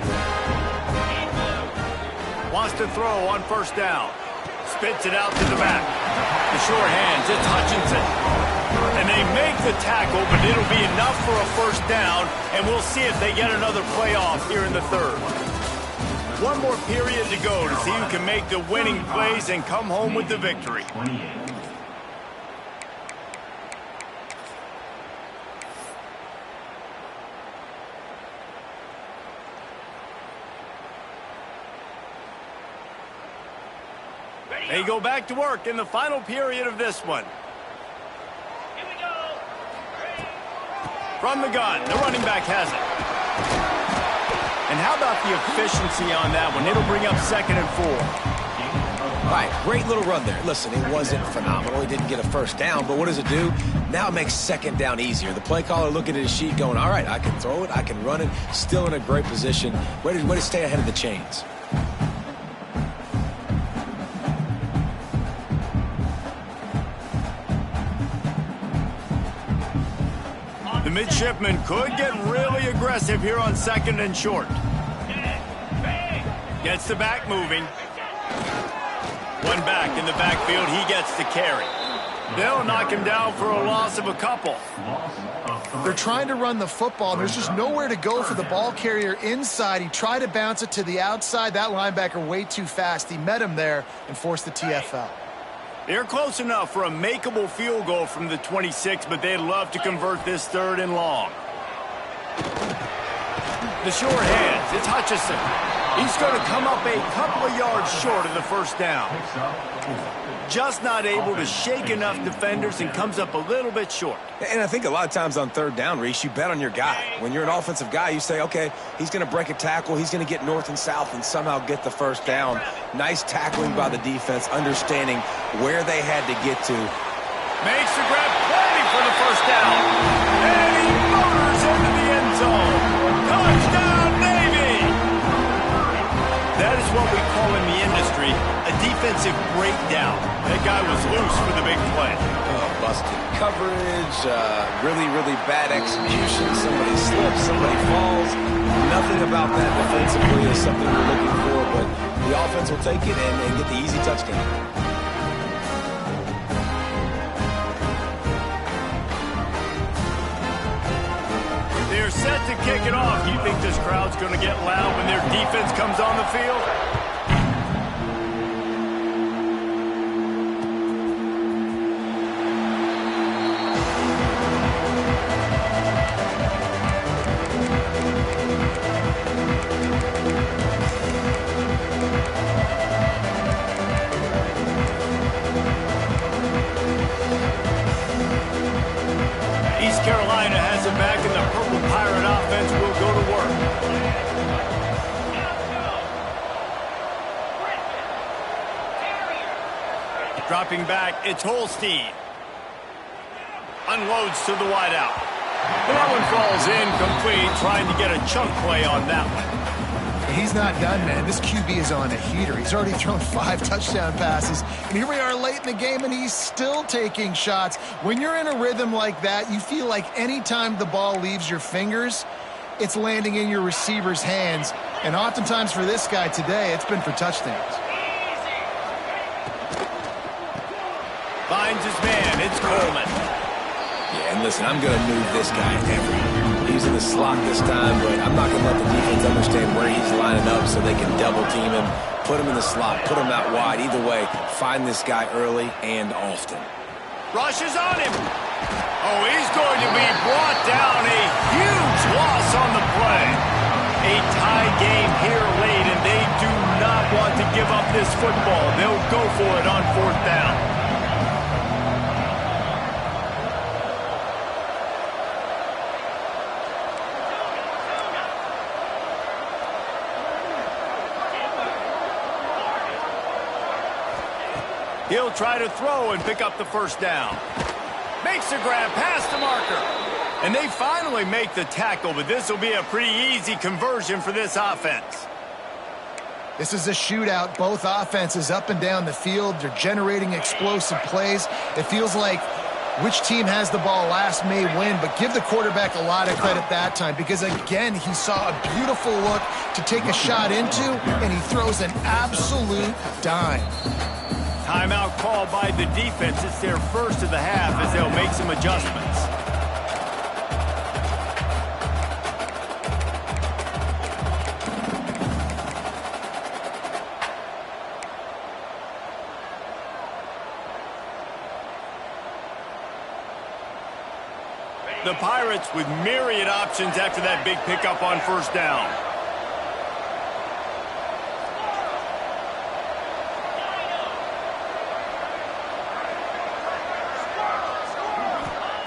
Wants to throw on first down. Spits it out to the back. The short hands, it's Hutchinson. And they make the tackle, but it'll be enough for a first down, and we'll see if they get another playoff here in the third. One more period to go to see who can make the winning plays and come home with the victory. They go back to work in the final period of this one. Here we go. From the gun, the running back has it. And how about the efficiency on that one? It'll bring up 2nd and 4. All right, great little run there. Listen, it wasn't phenomenal. He didn't get a first down, but what does it do? Now it makes 2nd down easier. The play caller looking at his sheet going, all right, I can throw it, I can run it, still in a great position, ready to stay ahead of the chains. The The midshipman could get really aggressive here on 2nd and short. Gets the back moving. One back in the backfield. He gets the carry. They'll knock him down for a loss of a couple. They're trying to run the football, and there's just nowhere to go for the ball carrier inside. He tried to bounce it to the outside. That linebacker way too fast. He met him there and forced the TFL. They're close enough for a makeable field goal from the 26, but they'd love to convert this 3rd and long. The sure hands. It's Hutchinson. He's going to come up a couple of yards short of the first down. Just not able to shake enough defenders and comes up a little bit short. And I think a lot of times on 3rd down, Reese, you bet on your guy. When you're an offensive guy, you say, okay, he's going to break a tackle, he's going to get north and south and somehow get the first down. Nice tackling by the defense, understanding where they had to get to. Makes the grab, plenty for the first down. And he motors into the end zone. Touchdown, Navy! That is what we call in the industry a defensive breakdown. That guy was loose for the big play. Busted coverage, really, really bad execution. Somebody slips, somebody falls. Nothing about that defensively is something we're looking for, but the offense will take it and get the easy touchdown. They're set to kick it off. Do you think this crowd's going to get loud when their defense comes on the field? East Carolina has it back, and the Purple Pirate offense will go to work. Dropping back, it's Holstein. Unloads to the wideout. But that one falls incomplete, trying to get a chunk play on that one. He's not done, man. This QB is on a heater. He's already thrown 5 touchdown passes. And here we are late in the game, and he's still taking shots. When you're in a rhythm like that, you feel like anytime the ball leaves your fingers, it's landing in your receiver's hands. And oftentimes for this guy today, it's been for touchdowns. Finds his man. It's Coleman. Yeah, and listen, I'm going to move this guy everywhere. He's in the slot this time, but I'm not going to let the defense understand where he's lining up so they can double team him, put him in the slot, put him out wide. Either way, find this guy early and often. Rushes on him. Oh, he's going to be brought down. A huge loss on the play. A tie game here late, and they do not want to give up this football. They'll go for it on 4th down. He'll try to throw and pick up the first down. Makes the grab past the marker. And they finally make the tackle, but this will be a pretty easy conversion for this offense. This is a shootout. Both offenses up and down the field. They're generating explosive plays. It feels like which team has the ball last may win, but give the quarterback a lot of credit that time because, again, he saw a beautiful look to take a shot into, and he throws an absolute dime. Timeout called by the defense. It's their first of the half as they'll make some adjustments. The Pirates with myriad options after that big pickup on first down.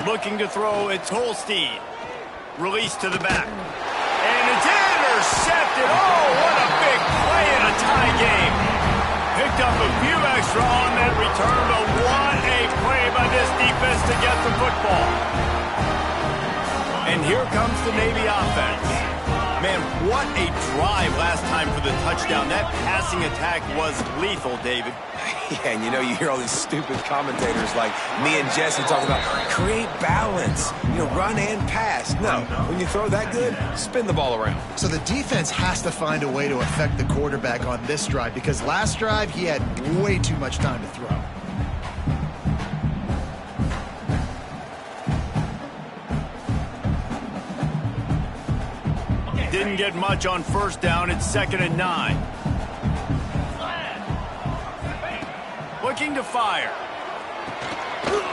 Looking to throw, it's Holstein. Release to the back. And it's intercepted. Oh, what a big play in a tie game. Picked up a few extra on that return, but what a play by this defense to get the football. And here comes the Navy offense. Man, what a drive last time for the touchdown. That passing attack was lethal, David. Yeah, and you know, you hear all these stupid commentators like me and Jesse talking about create balance, you know, run and pass. No, when you throw that good, spin the ball around. So the defense has to find a way to affect the quarterback on this drive, because last drive he had way too much time to throw. Didn't get much on first down. It's 2nd and 9. Looking to fire.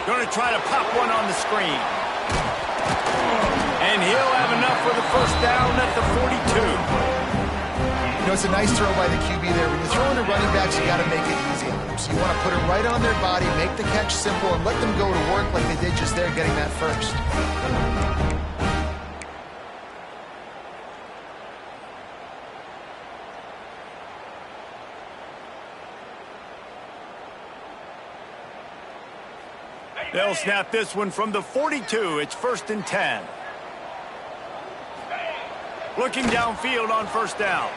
Going to try to pop one on the screen. And he'll have enough for the first down at the 42. You know, it's a nice throw by the QB there. When you're throwing to running backs, you got to make it easy on them. So you want to put it right on their body, make the catch simple, and let them go to work like they did just there, getting that first. They'll snap this one from the 42. It's 1st and 10. Looking downfield on first down.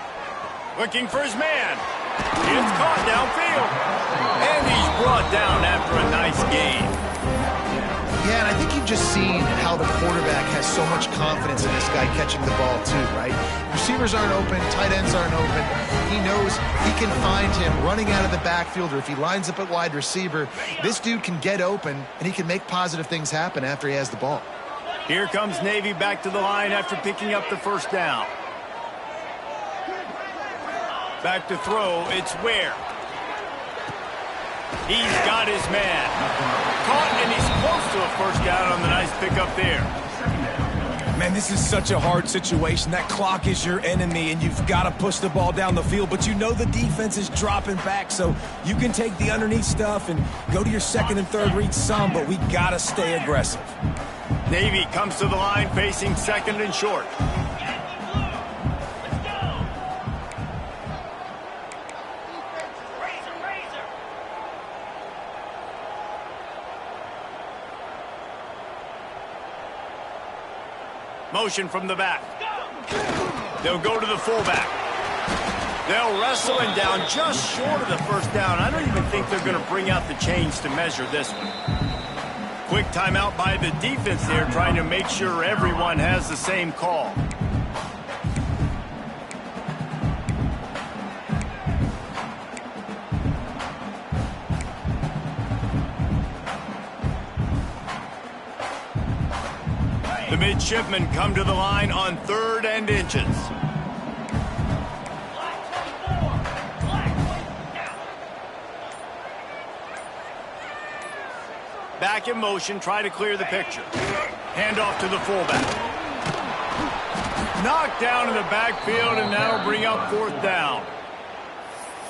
Looking for his man. It's caught downfield. And he's brought down after a nice gain. Yeah, and I think you've just seen how the quarterback has so much confidence in this guy catching the ball too, right? Receivers aren't open, tight ends aren't open. He knows he can find him running out of the backfield, or if he lines up at wide receiver, this dude can get open, and he can make positive things happen after he has the ball. Here comes Navy back to the line after picking up the first down. Back to throw, it's Ware. He's got his man. Caught, and he's close to a first down on the nice pickup there. Man, this is such a hard situation. That clock is your enemy, and you've got to push the ball down the field. But you know the defense is dropping back, so you can take the underneath stuff and go to your 2nd and 3rd read some, but we got to stay aggressive. Navy comes to the line facing 2nd and short. Motion from the back. They'll go to the fullback. They'll wrestle him down just short of the first down. I don't even think they're going to bring out the chains to measure this one. Quick timeout by the defense there, trying to make sure everyone has the same call. The midshipmen come to the line on 3rd and inches. Back in motion, try to clear the picture. Hand off to the fullback. Knocked down in the backfield, and that'll bring up 4th down.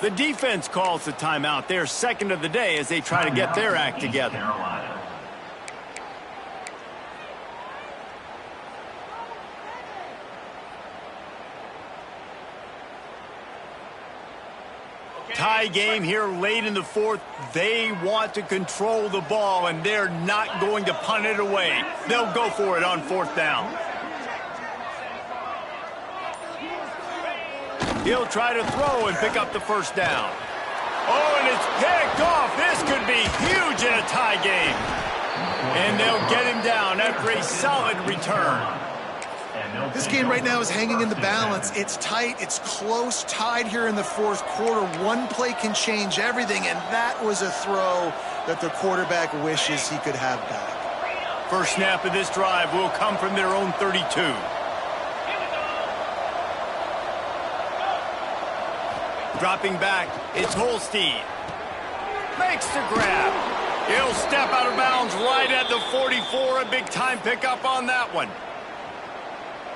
The defense calls the timeout. They're 2nd of the day as they try to get their act together. Tie game here late in the 4th. They want to control the ball, and they're not going to punt it away. They'll go for it on 4th down. He'll try to throw and pick up the first down. Oh, and it's picked off. This could be huge in a tie game. And they'll get him down after a solid return. This game right now is hanging in the balance. It's tight, it's close, tied here in the 4th quarter. One play can change everything, and that was a throw that the quarterback wishes he could have back. First snap of this drive will come from their own 32. Dropping back, it's Holstein. Makes the grab. He'll step out of bounds right at the 44. A big-time pickup on that one.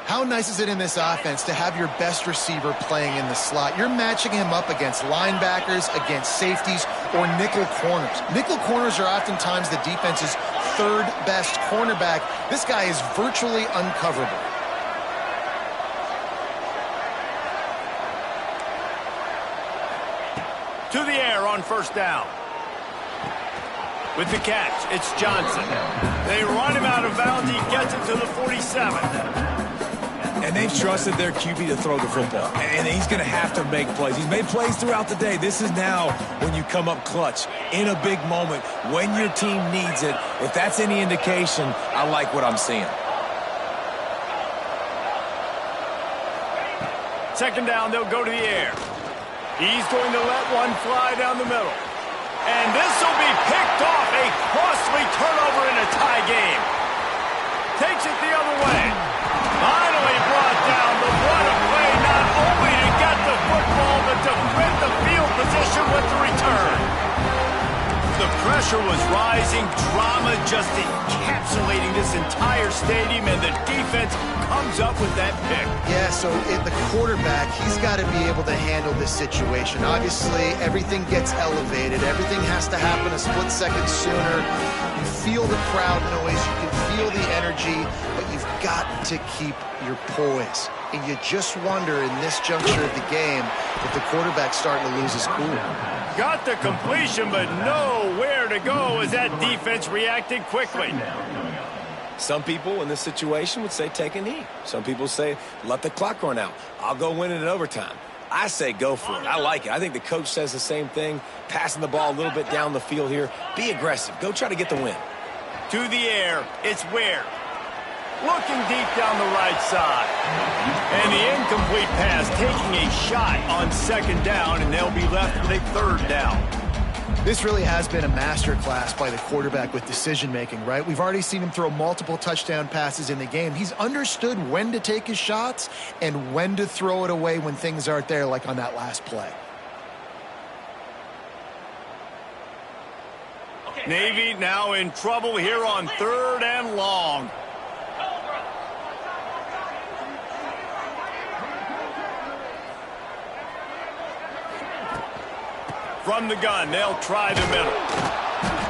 How nice is it in this offense to have your best receiver playing in the slot? You're matching him up against linebackers, against safeties, or nickel corners. Nickel corners are oftentimes the defense's 3rd best cornerback. This guy is virtually uncoverable. To the air on first down. With the catch, it's Johnson. They run him out of bounds. He gets it to the 47. And they've trusted their QB to throw the football. And he's going to have to make plays. He's made plays throughout the day. This is now when you come up clutch in a big moment when your team needs it. If that's any indication, I like what I'm seeing. Second down, they'll go to the air. He's going to let one fly down the middle. And this will be picked off. A costly turnover in a tie game. Takes it the other way. Finally brought down. The what a play, not only to get the football, but to win the field position with the return. The pressure was rising. Drama just encapsulating this entire stadium, and the defense comes up with that pick. Yeah, so the quarterback, he's got to be able to handle this situation. Obviously, everything gets elevated. Everything has to happen a split second sooner. You feel the crowd noise. You can feel the energy, but you've got to keep your poise. And you just wonder in this juncture of the game if the quarterback's starting to lose his cool. Got the completion, but nowhere to go as that defense reacted quickly. Some people in this situation would say take a knee. Some people say let the clock run out. I'll go win it in overtime. I say go for it. I like it. I think the coach says the same thing. Passing the ball a little bit down the field here. Be aggressive. Go try to get the win. To the air. It's Ware. Looking deep down the right side. And the incomplete pass taking a shot on second down, and they'll be left with a third down. This really has been a masterclass by the quarterback with decision-making, right? We've already seen him throw multiple touchdown passes in the game. He's understood when to take his shots and when to throw it away when things aren't there, like on that last play. Navy now in trouble here on third and long. From the gun, they'll try the middle.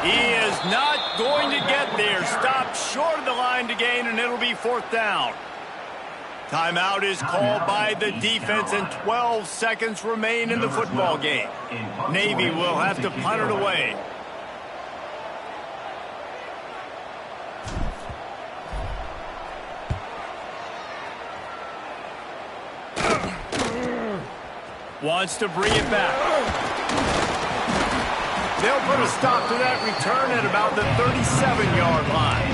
He is not going to get there. Stopped short of the line to gain, and it'll be fourth down. Timeout is called by the defense, and 12 seconds remain in the football game. Navy will have to punt it away. Wants to bring it back. They'll put a stop to that return at about the 37-yard line.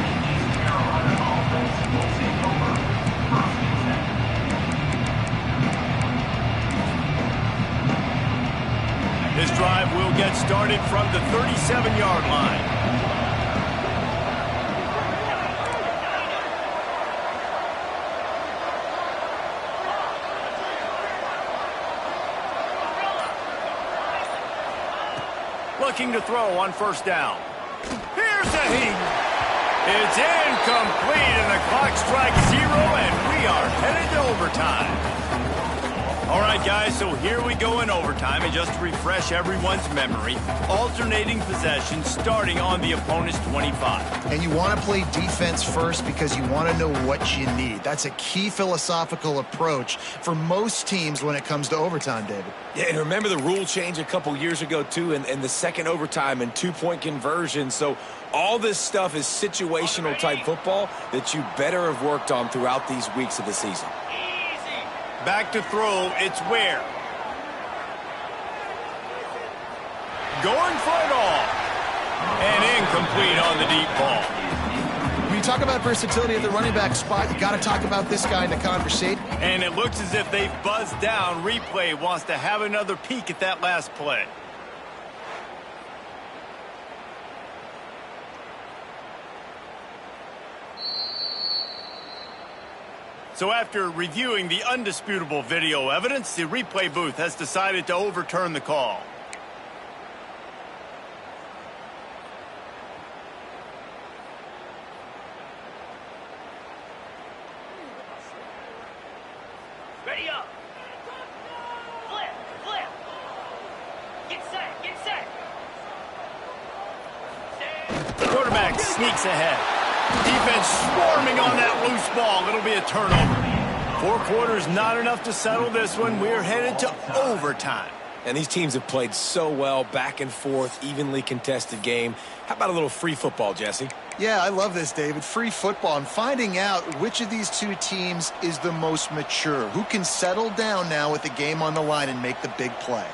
This drive will get started from the 37-yard line. Looking to throw on first down. Here's a heat. It's incomplete, and the clock strikes 0, and we are headed to overtime. All right, guys, so here we go in overtime, and just to refresh everyone's memory, alternating possession starting on the opponent's 25. And you want to play defense first because you want to know what you need. That's a key philosophical approach for most teams when it comes to overtime, David. Yeah, and remember the rule change a couple years ago, too, and the second overtime and two-point conversion. So all this stuff is situational type football that you better have worked on throughout these weeks of the season. Back to throw, it's Ware. Going for it all. And incomplete on the deep ball. When you talk about versatility at the running back spot, you got to talk about this guy in the conversation. And it looks as if they've buzzed down. Replay wants to have another peek at that last play. So after reviewing the undisputable video evidence, the replay booth has decided to overturn the call. Ready up. Flip, flip. Get set, get set. The quarterback sneaks ahead. Defense swarming on that loose ball. It'll be a turnover. 4 quarters not enough to settle this one. We're headed to overtime. And these teams have played so well, back and forth, evenly contested game. How about a little free football, Jesse? Yeah, I love this, David. Free football and finding out which of these two teams is the most mature. Who can settle down now with the game on the line and make the big play.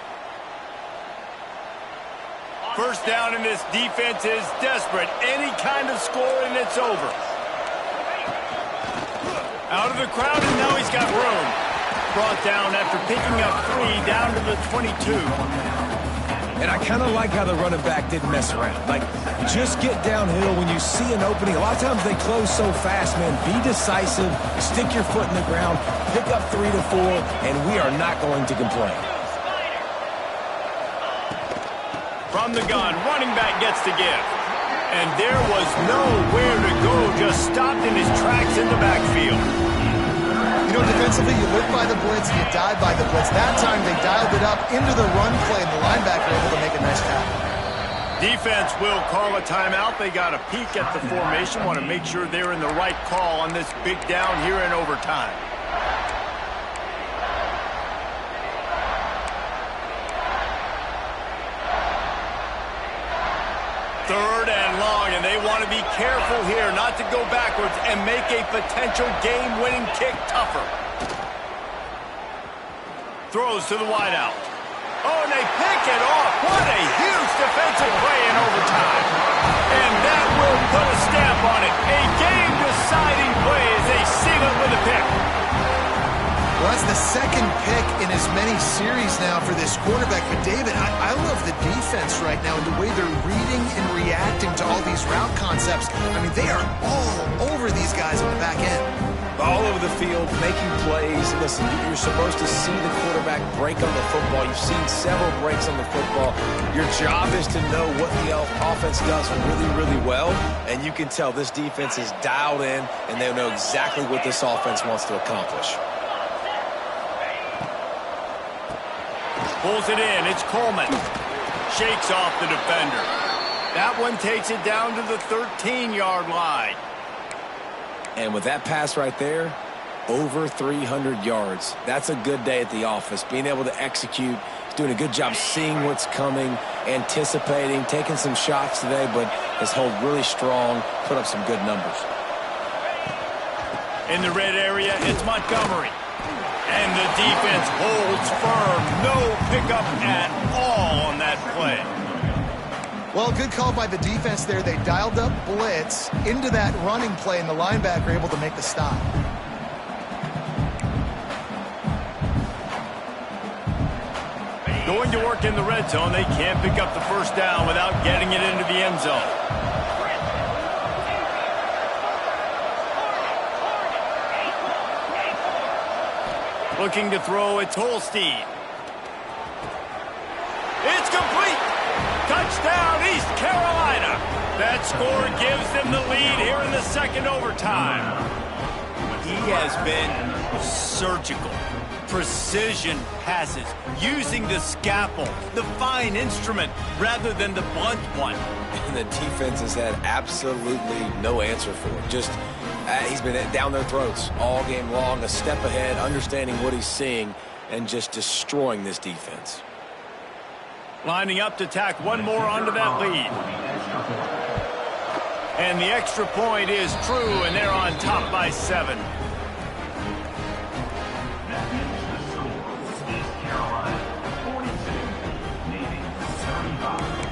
First down, and this defense is desperate. Any kind of score, and it's over. Out of the crowd, and now he's got room. Brought down after picking up 3 down to the 22. And I kind of like how the running back didn't mess around. Like, just get downhill when you see an opening. A lot of times they close so fast, man. Be decisive, stick your foot in the ground, pick up 3 to 4, and we are not going to complain. From the gun, running back gets the give. And there was nowhere to go, just stopped in his tracks in the backfield. You know, defensively, you live by the blitz, you die by the blitz. That time, they dialed it up into the run play, and the linebacker able to make a nice tackle. Defense will call a timeout. They got a peek at the formation, want to make sure they're in the right call on this big down here in overtime. Third and long, and they want to be careful here not to go backwards and make a potential game-winning kick tougher. Throws to the wideout. Oh, and they pick it off. What a huge defensive play in overtime. And that will put a stamp on it. A game-deciding play as they seal it with a pick. Well, that's the second pick in as many series now for this quarterback. But, David, I love the defense right now and the way they're reading and reacting to all these route concepts. I mean, they are all over these guys on the back end. All over the field, making plays. Listen, you're supposed to see the quarterback break on the football. You've seen several breaks on the football. Your job is to know what the offense does really, really well. And you can tell this defense is dialed in, and they know exactly what this offense wants to accomplish. Pulls it in. It's Coleman. Shakes off the defender. That one takes it down to the 13-yard line. And with that pass right there, over 300 yards. That's a good day at the office. Being able to execute. He's doing a good job seeing what's coming, anticipating, taking some shots today, but has held really strong, put up some good numbers. In the red area, it's Montgomery. And the defense holds firm. No pickup at all on that play. Well, good call by the defense there. They dialed up blitz into that running play, and the linebacker able to make the stop. Going to work in the red zone. They can't pick up the first down without getting it into the end zone. Looking to throw, it's Holstein. It's complete. Touchdown, East Carolina. That score gives them the lead here in the second overtime. He has been surgical. Precision passes, using the scalpel, the fine instrument, rather than the blunt one. And the defense has had absolutely no answer for it. Just he's been down their throats all game long, a step ahead, understanding what he's seeing, and just destroying this defense. Lining up to tack one more onto that lead. And the extra point is true, and they're on top by 7. That is the score. East Carolina 42, Navy 35.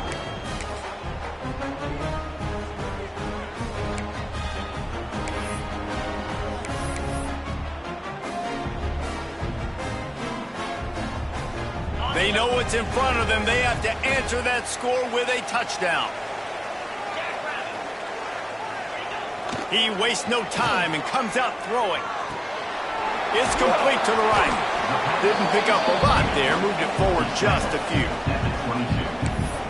They know what's in front of them. They have to answer that score with a touchdown. He wastes no time and comes out throwing. It's complete to the right. Didn't pick up a lot there. Moved it forward just a few.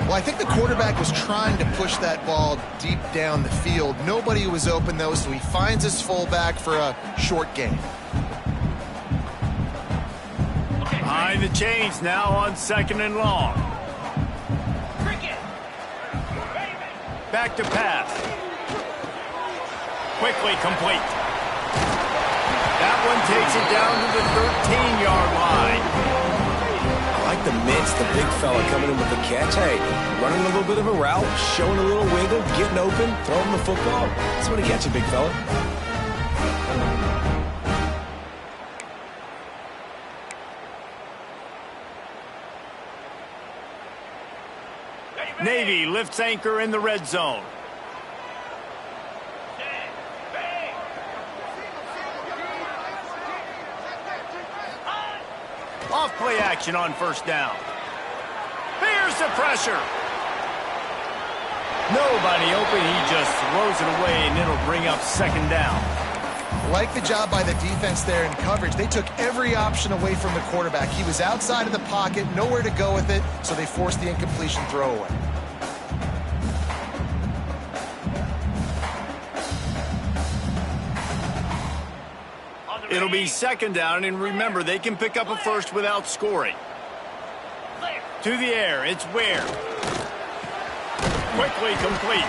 Well, I think the quarterback was trying to push that ball deep down the field. Nobody was open, though, so he finds his fullback for a short gain. Behind the chains now on 2nd and long. Back to pass. Quickly complete. That one takes it down to the 13-yard line. I like the mitts, the big fella coming in with the catch. Hey, running a little bit of a route, showing a little wiggle, getting open, throwing the football. That's when he gets you, big fella. Navy lifts anchor in the red zone. Off play action on first down. Fears the pressure. Nobody open. He just throws it away, and it'll bring up second down. Like the job by the defense there in coverage. They took every option away from the quarterback. He was outside of the pocket, nowhere to go with it, so they forced the incompletion throwaway. It'll be second down, and remember, they can pick up a first without scoring. To the air, it's Ware. Quickly complete.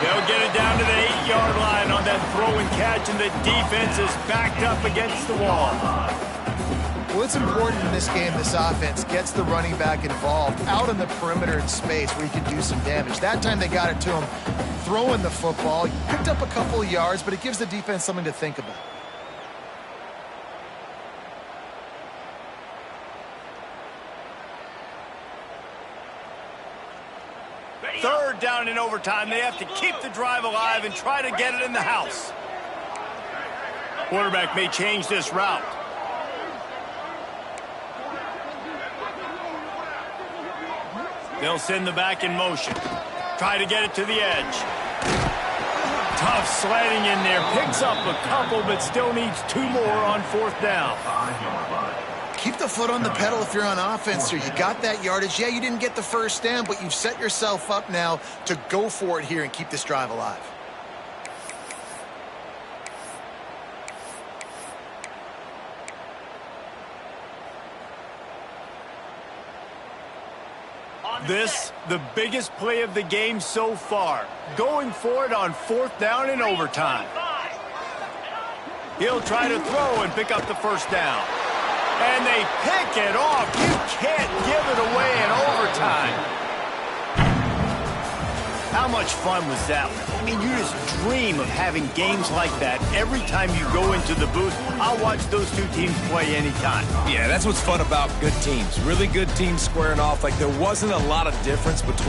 They'll get it down to the 8-yard line on that throw and catch, and the defense is backed up against the wall. Well, it's important in this game this offense gets the running back involved out on the perimeter in space where he can do some damage. That time they got it to him throwing the football. He picked up a couple of yards, but it gives the defense something to think about. Third down in overtime. They have to keep the drive alive and try to get it in the house. Quarterback may change this route. They'll send the back in motion. Try to get it to the edge. Tough sledding in there. Picks up a couple, but still needs 2 more on fourth down. Keep the foot on the pedal if you're on offense here. You got that yardage. Yeah, you didn't get the first down, but you've set yourself up now to go for it here and keep this drive alive. This, the biggest play of the game so far. Going for it on fourth down in overtime. He'll try to throw and pick up the first down. And they pick it off. You can't give it away in overtime. How much fun was that? I mean, you just dream of having games like that every time you go into the booth. I'll watch those two teams play anytime. Yeah, that's what's fun about good teams. Really good teams squaring off. Like, there wasn't a lot of difference between